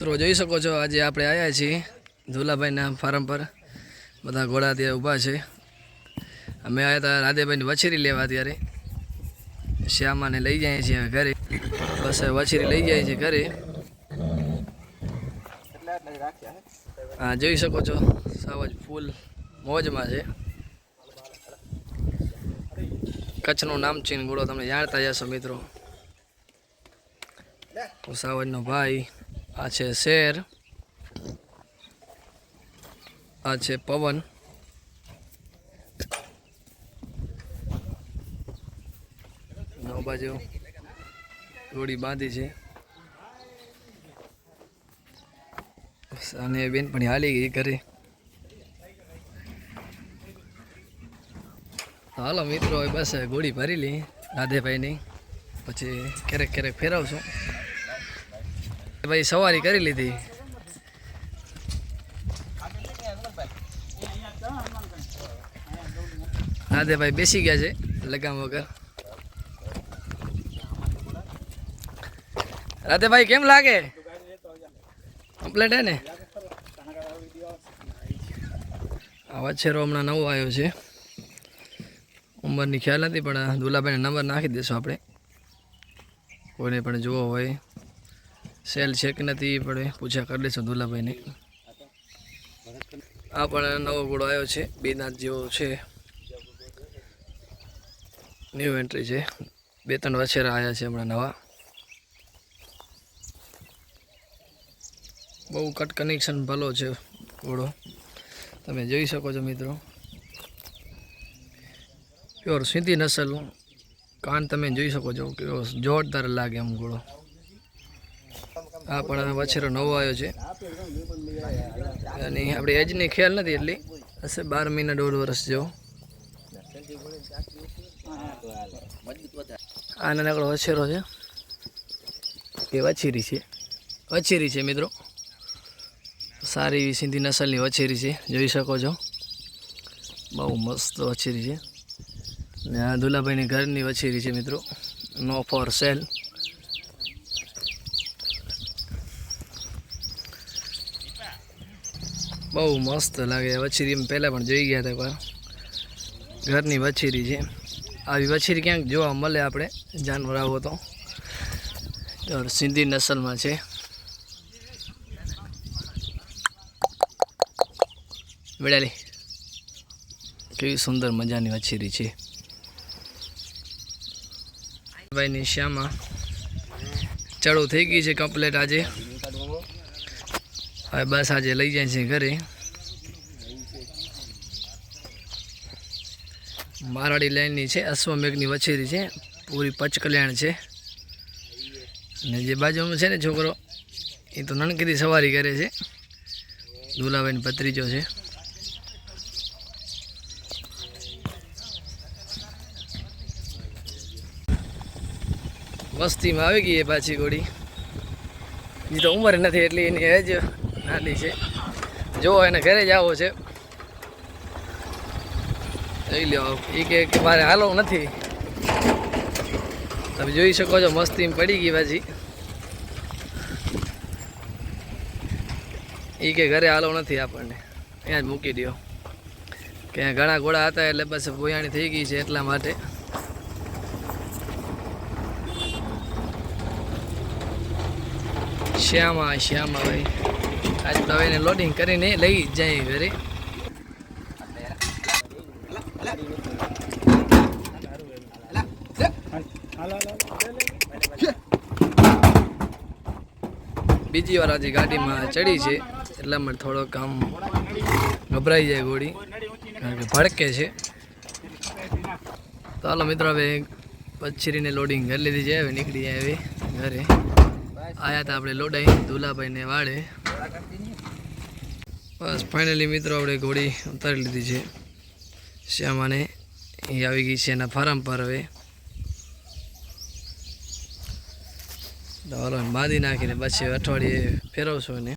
મિત્રો જોઈ શકો છો આજે આપણે આવ્યા છીએ ધુલાભાઈના ફાર્મ પર બધા ઘોડા ત્યાં ઊભા છે અમે આવ્યા હતા રાધેભાઈની વછેરી લેવા ત્યારે શ્યામાને લઈ જાય છીએ ઘરે બસ વછેરી લઈ જાય છે ઘરે હા જોઈ શકો છો સાવ જ ફૂલ મોજમાં છે કચ્છનું નામચીન ઘોડો તમે જાણતા જશો મિત્રો સાવજનો ભાઈ આ છે શેર આ છે પવન નવ બાજુ ઘોડી બાંધી છે અને બેન પણ હાલી ગઈ ઘરે હાલો મિત્રો બસ ઘોડી ભરી લી રાધેભાઈની પછી ક્યારેક ક્યારેક ફેરવશું ભાઈ સવારી કરી લીધી રાધેભાઈ બેસી ગયા છે લગામ વગર રાધેભાઈ કેમ લાગે કમ્પ્લેટ હે ને આ વછેરો હમણાં નવો આવ્યો છે ઉંમરની ખ્યાલ નથી પણ દુલાભાઈને નંબર નાખી દઈશું આપણે કોઈને પણ જોવો હોય સેલ છે કે નથી પણ પૂછા કરી દઈશું દુલાભાઈને આ પણ નવો ઘોડો આવ્યો છે બેનાથ જેવો છે ન્યૂ એન્ટ્રી છે 2-3 વછેરા આવ્યા છે હમણાં નવા બહુ કટ કનેક્શન ભલો છે ઘોડો તમે જોઈ શકો છો મિત્રો પ્યોર સિંધી નસલ કાન તમે જોઈ શકો છો કેવો જોરદાર લાગે એમ ઘોડો આ પણ વછેરો નવો આવ્યો છે અને આપણી એજની ખ્યાલ નથી એટલી હશે 12 મહિના 1.5 વર્ષ જેવો આ નાનકડો વછેરો છે એ વછેરી છે મિત્રો સારી એવી સિંધી નસલની વછેરી છે જોઈ શકો છો બહુ મસ્ત વછેરી છે ને આ દુલાભાઈની ઘરની વછેરી છે મિત્રો નો ફોર સેલ બહુ મસ્ત લાગે વછેરી એમ પહેલાં પણ જોઈ ગયા હતા ઘરની વછેરી છે આવી વછેરી ક્યાંક જોવા મળે આપણે જાનવર આવો તો સિંધી નસલમાં છે વેડાલી કેવી સુંદર મજાની વછેરી છે ભાઈની શ્યામા ચાલુ થઈ ગઈ છે કમ્પ્લેટ આજે હવે બસ આજે લઈ જાય છે ઘરે મારાડી લાઈનની છે અશ્વમેઘની વછેરી છે પૂરી પચકલ્યાણ છે ને જે બાજુમાં છે ને છોકરો એ તો નણકીથી સવારી કરે છે દુલાભાઈનો ભત્રીજો છે મસ્તીમાં આવી ગઈ એ પાછી ઘોડી એ તો ઉંમર નથી એટલી એની એજ નાની છે જો એને ઘરે જ આવો છે જોઈ લો એ કે મારે હાલો નથી તમે જોઈ શકો છો મસ્તીમાં પડી ગઈ પાછી એ કે ઘરે હાલો નથી આપણને ત્યાં જ મૂકી દો કે ઘણા ઘોડા હતા એટલે બસ ભોયાણી થઈ ગઈ છે એટલા માટે શ્યામા ભાઈ આજે તો એને લોડિંગ કરીને લઈ જાય ઘરે બીજી વાર આજે ગાડીમાં ચડી છે એટલા માટે થોડોક આમ ગભરાઈ જાય ઘોડી કારણ કે ભડકે છે તો હાલો મિત્રો હવે વછેરીને લોડિંગ કરી લીધી છે હવે નીકળી જાય હવે ઘરે આયા હતા આપણે લોડાઈ દુલાભાઈને વાડે બસ ફાઇનલી મિત્રો આપણે ઘોડી ઉતારી લીધી છે શ્યામાને એ આવી ગઈ છે એના ફાર્મ પર હવે બાંધી નાખીને પછી અઠવાડિયે ફેરવશું એને